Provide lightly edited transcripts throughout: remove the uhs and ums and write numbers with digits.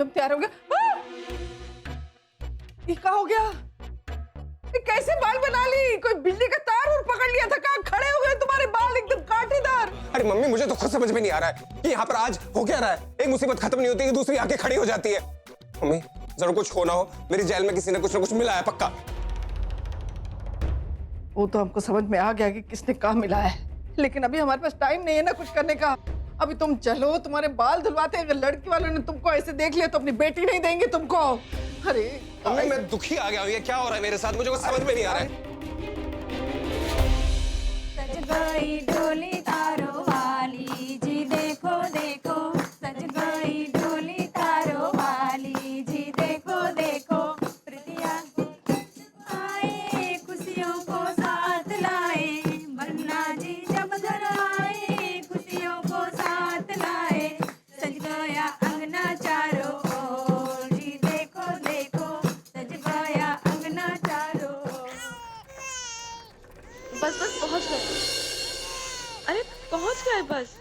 हम तैयार हो गया। ये क्या हो गया? ये कैसे बाल बना ली? कोई बिजली का तार और पकड़ लिया था? कहाँ खड़े हो गए तुम्हारे बाल एकदम कांटेदार। अरे मम्मी मुझे तो खुद समझ में नहीं आ रहा है कि यहाँ पर आज हो क्या रहा है। एक मुसीबत खत्म नहीं होती कि दूसरी आके खड़ी हो जाती है। मम्मी जरूर कुछ होना हो, मेरी जेल में किसी ने कुछ ना कुछ मिला है पक्का। वो तो हमको समझ में आ गया कि किसने कहा मिला है, लेकिन अभी हमारे पास टाइम नहीं है ना कुछ करने का। अभी तुम चलो, तुम्हारे बाल धुलवाते हैं। अगर लड़की वालों ने तुमको ऐसे देख लिया तो अपनी बेटी नहीं देंगे तुमको। अरे मम्मी मैं दुखी आ गया हूँ, ये क्या हो रहा है मेरे साथ, मुझे कुछ समझ में नहीं आ रहा है। सज गई डोली तारो वाली जी, देखो देखो सज गई डोली तारो वाली जी, देखो देखो प्रीतिया आए खुशियों को साथ लाए, बन्ना जी जब घर आए खुशियों को साथ लाए, सज गया अंगना चारों ओर जी, देखो देखो सज गया अंगना चारों ओर। बस बस पहुंच गए। अरे पहुंच गए बस।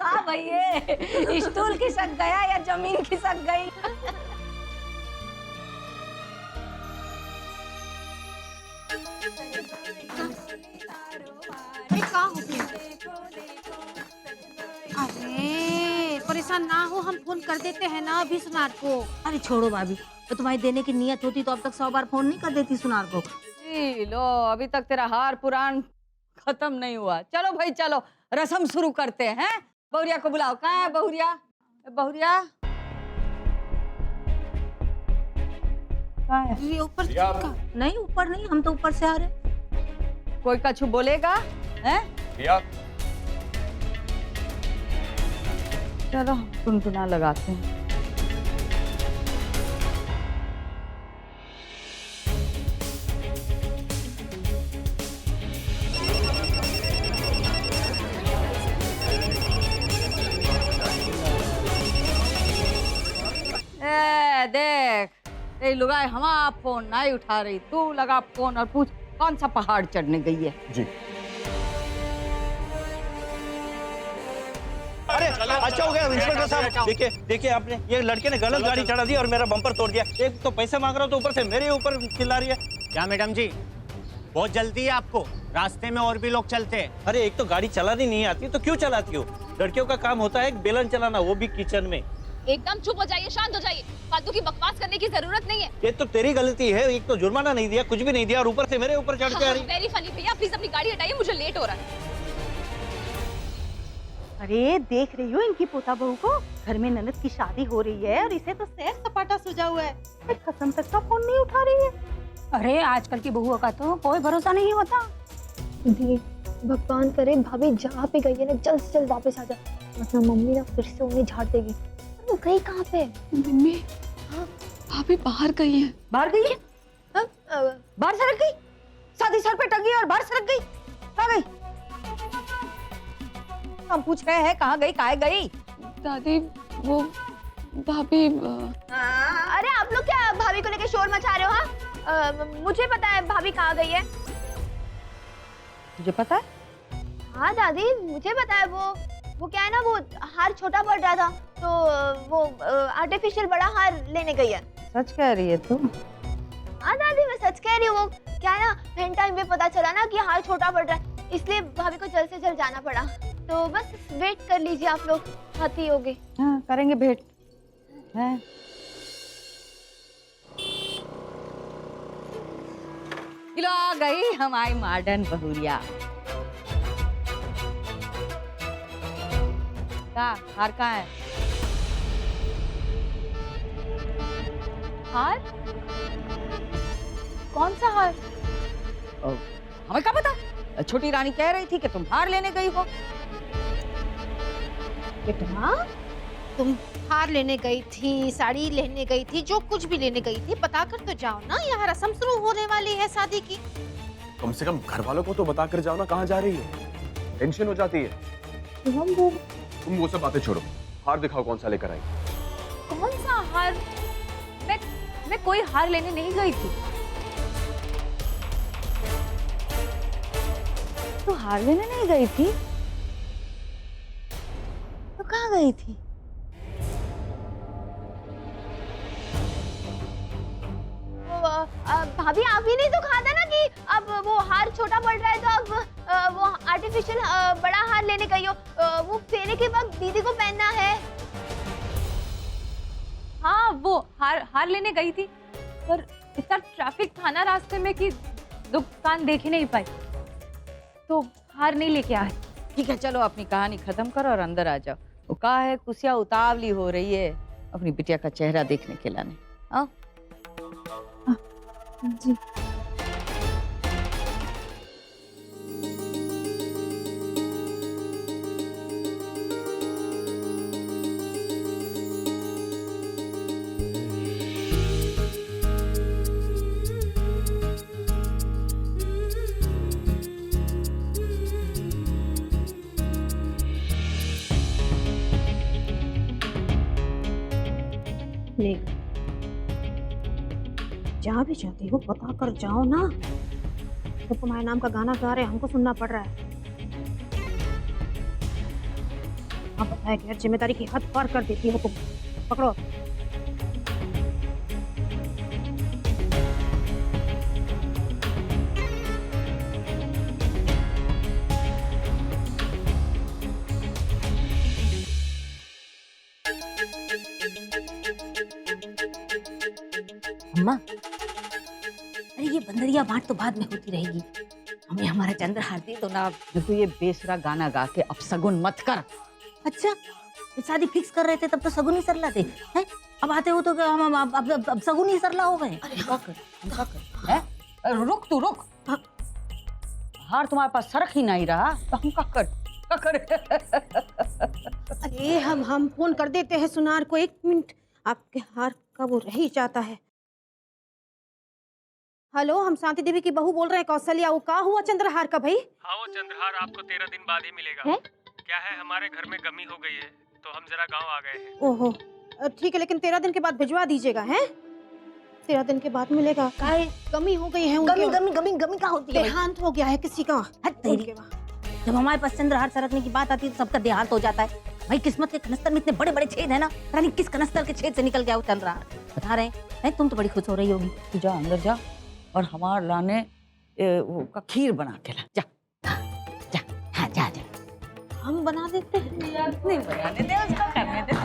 हाँ भैया, स्टूल खिसक गया या जमीन खिसक गई। अरे क्या हो गया? अरे परेशान ना हो, हम फोन कर देते हैं ना अभी सुनार को। अरे छोड़ो भाभी, तो तुम्हारी देने की नियत होती तो अब तक 100 बार फोन नहीं कर देती सुनार को। लो अभी तक तेरा हार पुराण खत्म नहीं हुआ। चलो भाई चलो, रस्म शुरू करते हैं। बहुरिया को बुलाओ। कहाँ है बहुरिया? बहुरिया कहाँ है? ये ऊपर का। नहीं ऊपर नहीं, हम तो ऊपर से आ रहे। कोई कछु बोलेगा? हैं? चलो टुनटुना लगाते हैं। देख ये लुगाई हमारा फोन नहीं उठा रही, तू लगा फोन और पूछ कौन सा पहाड़ चढ़ने गई है। जी अरे अच्छा हो गया इंस्पेक्टर साहब। देखिए देखिए, आपने ये लड़के ने गलत गाड़ी चढ़ा दी और मेरा बम्पर तोड़ दिया। एक तो पैसे मांग रहा हूँ तो ऊपर से मेरे ऊपर चिल्ला रही है। क्या मैडम जी बहुत जल्दी है आपको? रास्ते में और भी लोग चलते हैं। अरे एक तो गाड़ी चलानी नहीं आती तो क्यों चलाती हो? लड़कियों का काम होता है बेलन चलाना, वो भी किचन में। एकदम चुप हो जाइए, शांत हो जाइए। फालतू की बकवास करने की जरूरत नहीं है। ये तो तेरी गलती है, एक तो जुर्माना नहीं दिया, कुछ भी नहीं दिया और ऊपर से मेरे ऊपर चढ़ के आ रही। वेरी फनी भैया, प्लीज अपनी गाड़ी हटाइए, मुझे लेट हो रहा है। अरे देख रही हो इनकी पोता बहू को, घर में ननद की शादी हो रही है और इसे तो सैर सपाटा सूझा हुआ है। कसम तक का फोन नहीं उठा रही है। अरे आजकल की बहुओं का तो कोई भरोसा नहीं होता। दी भगवान करे भाभी जहाँ पे गई है ना जल्द से जल्द वापस आ जाए, वरना मम्मी ना फिर से उन्हें झाड़ देगी। वो गई कहाँ पे? मम्मी भाभी बाहर गई है। बाहर गई है? बाहर सरक गई? शादी सर पे टंगी और बाहर सरक गई? कहाँ गई? हम पूछ रहे हैं कहाँ गई, काहे गई? दादी वो भाभी अरे आप लोग क्या भाभी को लेके शोर मचा रहे हो? हाँ मुझे पता है भाभी कहाँ गई है। तुझे पता है? हाँ दादी मुझे पता है। वो क्या है ना, वो हार छोटा पड़ रहा था तो वो आर्टिफिशियल बड़ा हार लेने गई है। सच कह रही है तू? हाँ दादी मैं सच कह रही हूँ। वो क्या है ना, फैन टाइम में पता चला ना कि हार छोटा पड़ रहा है, इसलिए भाभी को जल्द से जल्द जाना पड़ा। तो बस वेट कर लीजिए आप लोग, आती होगी। हाँ करेंगे भेंट। हैं? किलो आ गई हमारी मॉडर्न बहुरिया। हार कहाँ है? हार? कौन सा हार? हमें क्या पता? छोटी रानी कह रही थी कि तुम हार लेने गई हो। कितना? तुम हार लेने गई थी, साड़ी लेने गई थी, जो कुछ भी लेने गई थी बता कर तो जाओ ना। यहाँ रस्म शुरू होने वाली है शादी की। कम से कम घर वालों को तो बता कर जाओ ना कहाँ जा रही है, टेंशन हो जाती है। तुम वो सब बातें छोड़ो, हार दिखाओ कौन सा लेकर आई। कौन सा हार? मैं कोई हार लेने नहीं गई थी। तो हार लेने नहीं गई थी तो कहाँ गई थी? भाभी आप ही नहीं तो कहा था ना कि अब वो हार छोटा पड़ रहा है तो अब वो आर्टिफिशियल बड़ा हार लेने गई हो। वो फेरे के वक्त दीदी को पहनना है। हाँ वो हार लेने गई थी, पर इतना ट्रैफिक था ना रास्ते में कि दुकान देख ही नहीं पाई, तो हार नहीं लेके आए। ठीक है, चलो अपनी कहानी खत्म करो और अंदर आ जाओ। वो कहा है कुसिया उतावली हो रही है अपनी बिटिया का चेहरा देखने के लाने। आओ। जी। ले जहाँ भी जाती हो बता कर जाओ ना। तो तुम्हारे नाम का गाना गा रहे हैं, हमको सुनना पड़ रहा है। आप बताया कि जिम्मेदारी की हद पार कर देती हो तुम। पकड़ो। अम्मा, अरे ये बंदरिया बांट तो बाद में होती रहेगी, हमें हमारा चंद्रहार दे दो ना। देखो ये बेसुरा गाना गा के अब सगुन मत कर। अच्छा, शादी फिक्स कर रहे थे तब तो सगुन ही सरला थे, हैं? अब आते हो तो हम अब सगुन ही सरला हो गए। रुक तू रुक, हार तुम्हारे पास सरक ही नहीं रहा तो हम क्या कर। अरे हम फोन कर देते हैं सुनार को। 1 मिनट, आपके हार का वो रह ही जाता है। हेलो, हम शांति देवी की बहू बोल रहे हैं, कौशल्या। वो कहा हुआ चंद्रहार का भाई? हाँ, वो चंद्रहार आपको 13 दिन बाद ही मिलेगा। है? क्या है, हमारे घर में गमी हो गई है तो हम जरा गांव आ गए हैं। ओहो, ठीक है, लेकिन 13 दिन के बाद भिजवा दीजिएगा। हैं? 13 दिन के बाद मिलेगा। काहे गमी हो गई है उनके? गमी का होती है? देहांत हो गया है किसी का। जब हमारे पास चंद्रहार सरकने की बात आती है तो सबका देहांत हो जाता है। भाई किस्मत के कनस्तर में इतने बड़े बड़े छेद है ना, पता नहीं किस कनस्तर के छेद से निकल गया वो चंद्रहार। बता रहे हैं, तुम तो बड़ी खुश हो रही होगी। तू जा अंदर जा और हमारे लाने वो का खीर बना के ला। जा जा, हाँ जा जा। हम बना देते हैं। नहीं बनाने दे, उसको करने दे।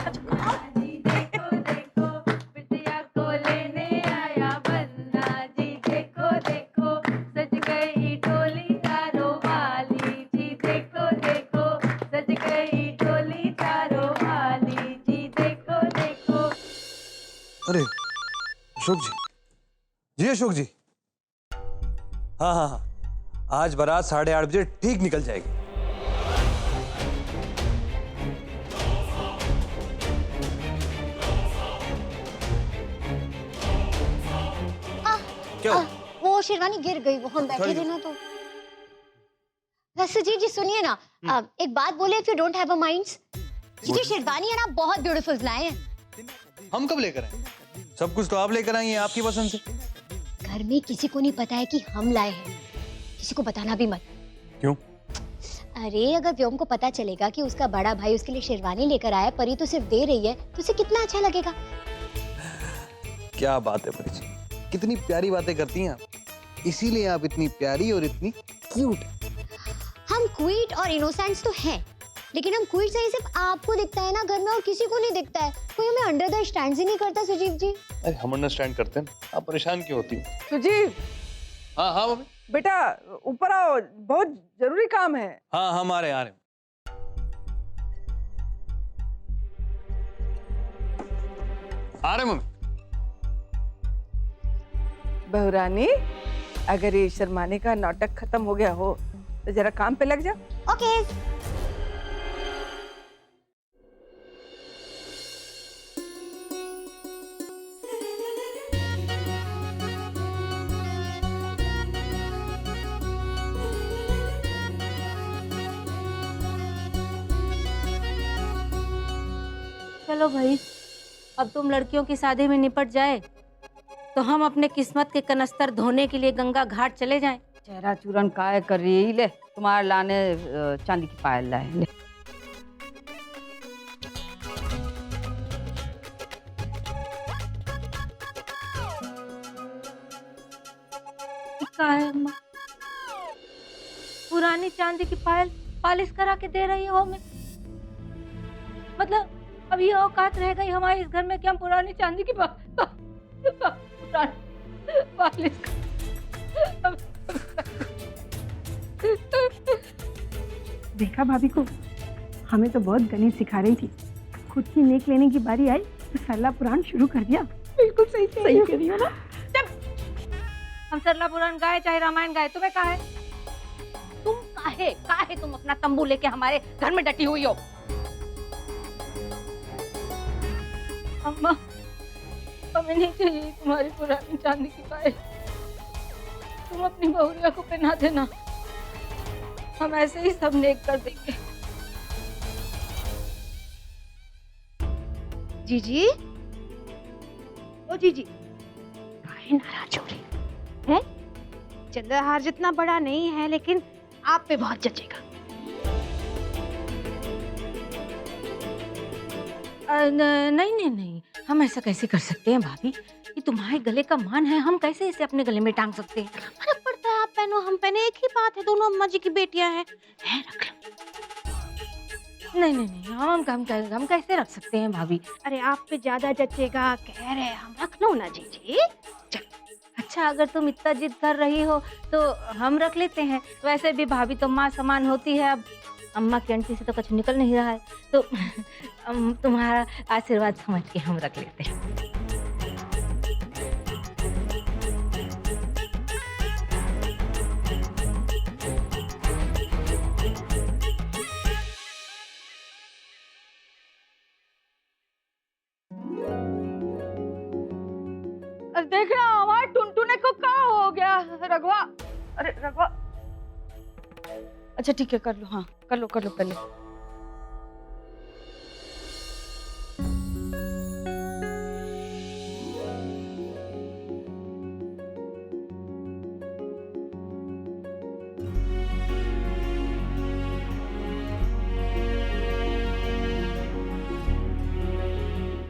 अरे अशोक जी अशोक जी, हाँ, आज बारात 8:30 बजे ठीक निकल जाएगी। क्यों? वो शेरवानी गिर गई, वो हम बैठे थे ना तो। जी सुनिए ना, एक बात बोले, if you don't have a minds, ये जो शेरवानी है ना बहुत ब्यूटीफुल लाए हैं। हम कब लेकर आए? सब कुछ तो आप लेकर आई हैं आपकी पसंद से। घर में किसी को नहीं पता है कि हम लाए हैं, किसी को बताना भी मत। क्यों? अरे अगर व्योम को पता चलेगा कि उसका बड़ा भाई उसके लिए शेरवानी लेकर आया, परी तो सिर्फ दे रही है, तो उसे कितना अच्छा लगेगा। क्या बात है परी जी, कितनी प्यारी बातें करती हैं आप, इसीलिए आप इतनी प्यारी और इतनी क्यूट। हम क्यूट और इनोसेंट्स तो हैं, लेकिन हम क्यूट सही सिर्फ आपको दिखता है ना घर में, और किसी को नहीं दिखता है। कोई हमें अंडरस्टैंड ही नहीं करता सुजीव जी। अरे हम अंडरस्टैंड करते हैं, आप परेशान क्यों होती हैं? सुजीव। हाँ मम्मी। बेटा ऊपर आओ, बहुत जरूरी काम है। हाँ हम आ रहे हैं। आ रहे मम्मी। बहुरानी, अगर ये शर्माने का नाटक खत्म हो गया हो तो जरा काम पे लग जाओ। ओके। चलो भाई, अब तुम लड़कियों की शादी में निपट जाए तो हम अपने किस्मत के कनस्तर धोने के लिए गंगा घाट चले जाएं। चेहरा चूरन काय कर रही है, ले तुम्हारे लाने चांदी की पायल लाए ले। क्या है अम्मा? पुरानी चांदी की पायल पॉलिश करा के दे रही हो हमें? मतलब अब ये औकात रह गई हमारे इस घर में कि हम पुरानी चांदी की पॉलिश देखा भाभी को, हमें तो बहुत गणित सिखा रही थी, खुद की नेक लेने की बारी आई तो सरला पुराण शुरू कर दिया। बिल्कुल सही कह रही हो ना। हम सरला पुराण गाए चाहे रामायण गाए, तुम्हें कहा है? तुम काहे तुम अपना तंबू लेके हमारे घर में डटी हुई हो? अम्मा, हमें नहीं चाहिए तुम्हारी पुरानी चांदी की पायल। तुम अपनी बहुरिया को पहना देना, हम ऐसे ही सब नेक कर देंगे। जीजी, ओ जीजी, काहे नाराज हो रही है? चंद्रहार जितना बड़ा नहीं है लेकिन आप पे बहुत जचेगा। नहीं, हम ऐसा कैसे कर सकते हैं भाभी? ये तुम्हारे गले का मान है, हम कैसे इसे अपने गले में टांग सकते हैं? फर्क पड़ता है, आप पहनो हम पहने, एक ही बात है, दोनों अम्मा जी की बेटियां हैं। रख लो। नहीं, हम कैसे रख सकते हैं भाभी? अरे आप पे ज्यादा जचेगा कह रहे, हम रख लो ना जीजी। अच्छा, अगर तुम इतना जिद कर रही हो तो हम रख लेते हैं। वैसे भी भाभी तो माँ समान होती है, अब अम्मा की अंटी से तो कुछ निकल नहीं रहा है, तो तुम्हारा आशीर्वाद समझ के हम रख लेते हैं। देखना हमारे टुनटुने को क्या हो गया रघुआ? अरे रघुआ, अच्छा ठीक है, कर लो, हाँ कर लो पहले।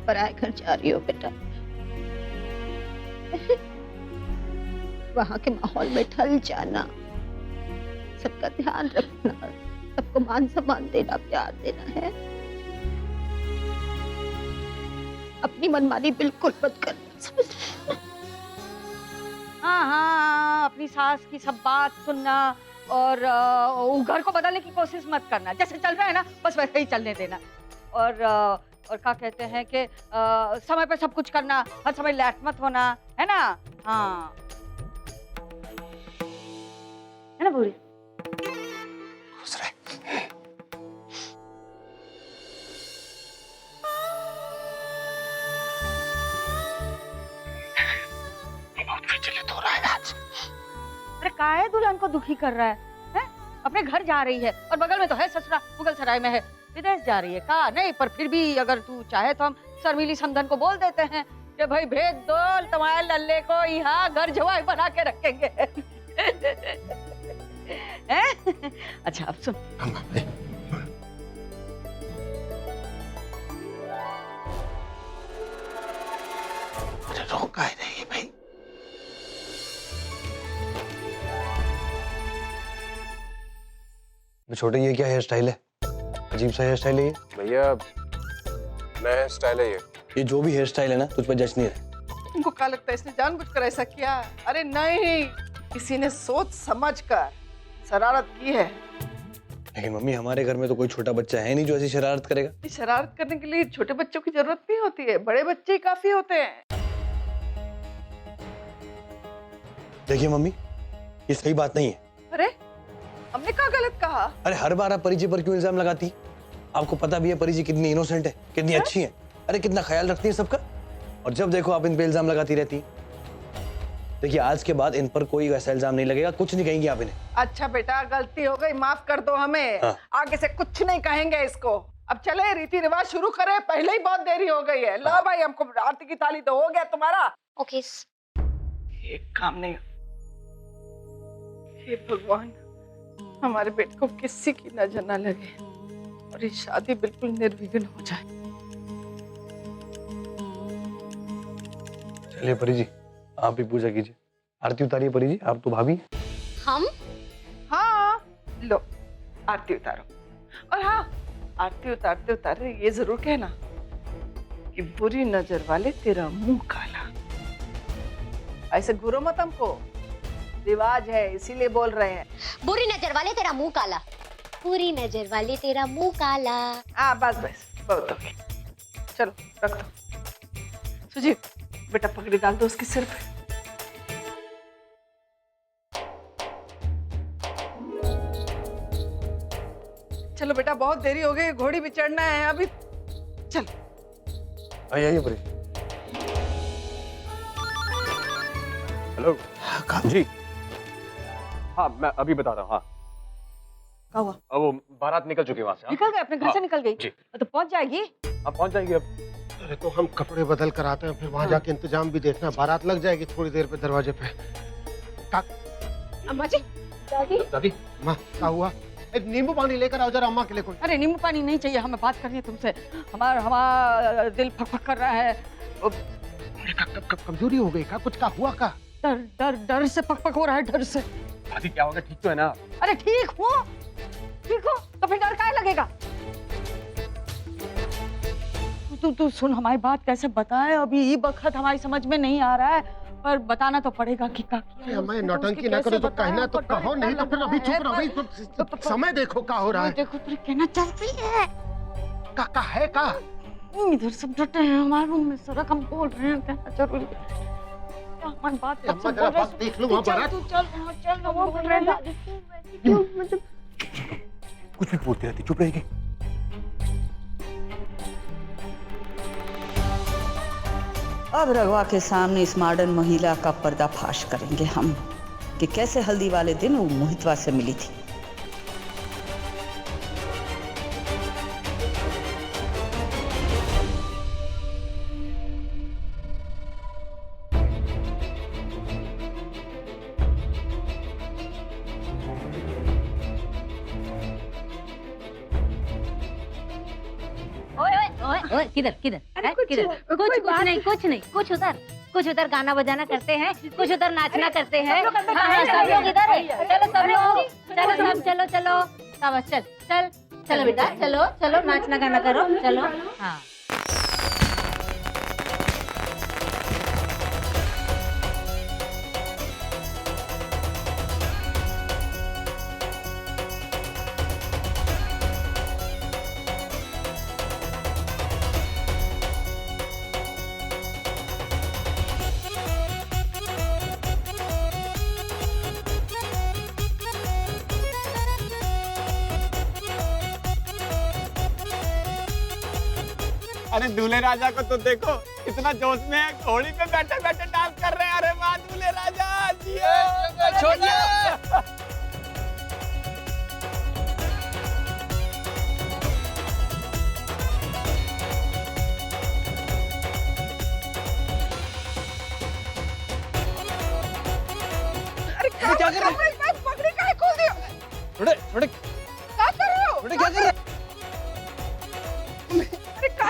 पराए घर जा रही हो बेटा, वहाँ के माहौल में ढल जाना, सबका ध्यान रखना, सबको मान सम्मान देना, प्यार देना है। अपनी मनमानी बिल्कुल मत करना, समझ? हाँ, अपनी सास की सब बात सुनना और घर को बदलने की कोशिश मत करना। जैसे चल रहा है ना बस वैसे ही चलने देना। और क्या कहते हैं कि समय पे सब कुछ करना, हर समय लैट मत होना, है ना? हाँ, है ना बूढ़ी? खुश रहे। हो रहा है आज। अरे काहे दुल्हन को दुखी कर रहा है? हैं? अपने घर जा रही है और बगल में तो है ससुरा, मुगल सराय में है। विदेश जा रही है का? नहीं, पर फिर भी अगर तू चाहे तो हम शर्मिली समधन को बोल देते हैं कि भाई भेज दो तुम्हारे लल्ले को, यहाँ घर जवाई बना के रखेंगे। अच्छा अब सुन, रोका है नहीं भाई। छोटे, ये क्या हेयर स्टाइल है? अजीब सा हेयर स्टाइल है ये। भैया नया हेयर स्टाइल है ये जो भी हेयर स्टाइल है ना, तुझ पर जच नहीं रहा। तुमको क्या लगता है इसने जानबूझकर ऐसा किया? अरे नहीं, किसी ने सोच समझकर शरारत की है। लेकिन मम्मी, हमारे घर में तो कोई छोटा बच्चा है नहीं जो ऐसी शरारत करेगा। शरारत करने के लिए छोटे बच्चों की जरूरत नहीं होती है, बड़े बच्चे ही काफी होते हैं। देखिए मम्मी, ये सही बात नहीं है। अरे हमने क्या गलत कहा? अरे हर बार आप परिजी पर क्यों इल्जाम लगाती? आपको पता भी है परिजी कितनी इनोसेंट है, कितनी अच्छी है, अरे कितना ख्याल रखती है सबका, और जब देखो आप इन पे इल्जाम लगाती रहती है। देखिए आज के बाद इन पर कोई वैसा इल्जाम नहीं लगेगा, कुछ नहीं कहेंगी आप इन्हें। अच्छा बेटा, गलती हो गई, माफ कर दो हमें। हाँ। आगे से कुछ नहीं कहेंगे इसको। अब चले रीति रिवाज शुरू करें, पहले ही बहुत देरी हो गई है। लो भाई, हमको आरती की थाली तो हो गया तुम्हारा। ओके। एक काम नहीं। हे भगवान, हमारे बेटे को किसी की नजर न लगे और ये शादी बिल्कुल निर्विघ्न हो जाए। चलिए परी जी, आप भी पूजा कीजिए, आरती उतारिए परी जी, आप तो भाभी। हम? हाँ, लो आरती उतारो। और हाँ, आरती उतारते उतारते ये जरूर कहना कि बुरी नजर वाले तेरा मुंह काला। ऐसे घूरो मत हमको, रिवाज है इसीलिए बोल रहे हैं। बुरी नजर वाले तेरा मुंह काला, बुरी नजर वाले तेरा मुंह काला। हाँ बस बस, बहुत हो गया। चलो रख दो। सुजीत, बेटा पगड़ी डाल दो उसके सिर पे। चलो बेटा, बहुत देरी हो गई, घोड़ी भी चढ़ना है अभी। चल आइए परी। हेलो जी। हाँ मैं अभी बता रहा हूँ। हाँ क्या हुआ? अब वो बारात निकल चुकी है वहाँ से। निकल गए, अपने घर से निकल गई? जी। तो पहुंच जाएगी। आप पहुँच जाएंगे अब। अरे तो हम कपड़े बदल कर आते हैं, फिर वहाँ जाके इंतजाम भी देखना। बारात लग जाएगी थोड़ी देर पे दरवाजे पे। अम्मा जी, दादी। दादी, माँ क्या हुआ? एक नींबू पानी लेकर आओ जरा अम्मा के लिए कोई। अरे नींबू पानी नहीं चाहिए, हमें बात करनी है तुमसे। हमारा दिल फक फक कर रहा है। कमजोरी हो गई का? कुछ का हुआ का? डर डर डर से पक पक हो रहा है, डर से। दादी क्या होगा? ठीक तो है ना? अरे ठीक हो तो फिर डर क्या लगेगा? तू सुन हमारी बात, कैसे बताए अभी ये वक्त हमारी समझ में नहीं आ रहा है, पर बताना तो पड़ेगा कि क्या किया। मैं नौटंकी ना करो तो कहना तो कहो, नहीं तो फिर अभी चुप रहो। तो समय देखो क्या हो रहा है। देखो फिर कहना चाहती है का है का? इधर सब डटे हैं हमारे रूम में, सड़क हम बोल रहे हैं, कहना जरूरी है। हमारी बात अम्मा जरा बात देख लो वहाँ बारात। तू चल वो बोल रहे हैं। कुछ भी बोलती रहती, चुप रहेगी। अब रघवा के सामने इस मॉडर्न महिला का पर्दाफाश करेंगे हम कि कैसे हल्दी वाले दिन वो मोहितवा से मिली थी। ओए किधर किधर किधर? कुछ उधर गाना बजाना करते हैं, कुछ उधर नाचना करते हैं। हाँ, सब लोग इधर है। चलो सब लोग, चलो शाबाश, चलो बेटा, चलो नाचना गाना करो, चलो। हाँ अरे दूल्हे राजा को तो देखो, इतना जोश में है, घोड़ी पे बैठे बैठे डांस कर रहे हैं। अरे वाह दूल्हे राजा, जियो। अरे क्या कर रहे हो? पगड़ी काहे खोल दिया? छोड़े क्या कर रहे हो? क्या कर रहे?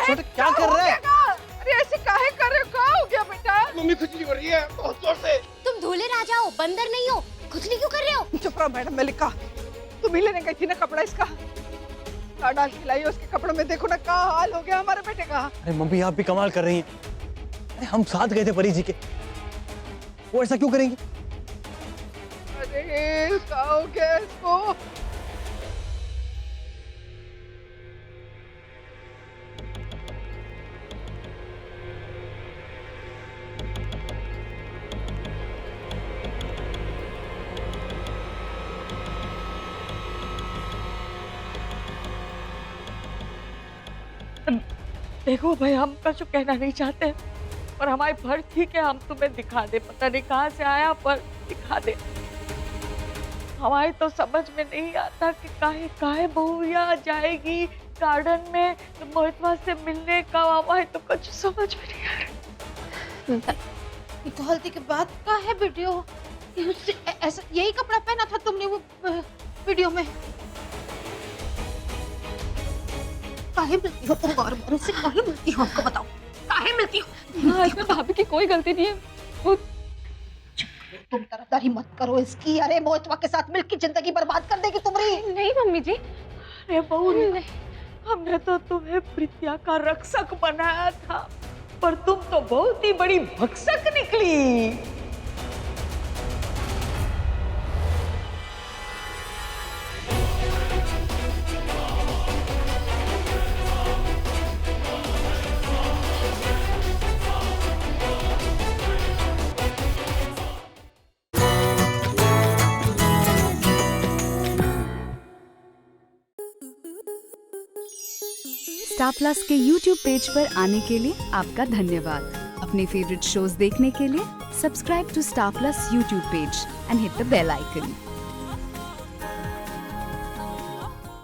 अरे क्या कर रहे हैं? अरे ऐसे काहे कर रहे हो? क्या हो गया बेटा? मम्मी खुजली हो रही है बहुत जोर से। तुम दूल्हे राजा हो, बंदर नहीं हो। खुजली क्यों कर रहे हो? चुप रहो मैडम मलिका, तुम ही लेने गई थी ना कपड़ा इसका। क्या डाल के लाई हो उसके कपड़ों में? देखो ना क्या हाल हो गया हमारे बेटे का। अरे मम्मी आप भी कमाल कर रही हैं। अरे हम साथ गए थे परी जी के, वो ऐसा क्यों करेंगी? अरे क्या हो गया इसको? देखो भाई, हम कुछ कहना नहीं चाहते, पर हमारी फर्ज थी कि हम तुम्हें दिखा दे। पता नहीं कहाँ से आया, पर दिखा दे। हमारी तो समझ में नहीं आता कि काहे काहे बहुरिया जाएगी, गार्डन में मोहितवा से मिलने का हुआ है तो कुछ समझ में नहीं आ रहा। ये तो हल्दी के बाद का है वीडियो। ये उससे ऐसा यही कपड़ा पहना था तुमने वो वीडियो में। काहे मिलती हो तुम बार-बार उससे, काहे मिलती हो हमको बताओ, काहे मिलती हो? हाँ, इसमें भाभी की कोई गलती नहीं है। वो तुम तरफदारी मत करो इसकी। अरे मोहितवा के साथ मिलकर जिंदगी बर्बाद कर देगी तुम्हारी। नहीं मम्मी जी। अरे बहू, हमने तो तुम्हें प्रीतिया का रक्षक बनाया था, पर तुम तो बहुत ही बड़ी भक्षक निकली। स्टार प्लस के YouTube पेज पर आने के लिए आपका धन्यवाद। अपने फेवरेट शोज देखने के लिए subscribe to Star Plus YouTube page and hit the bell icon.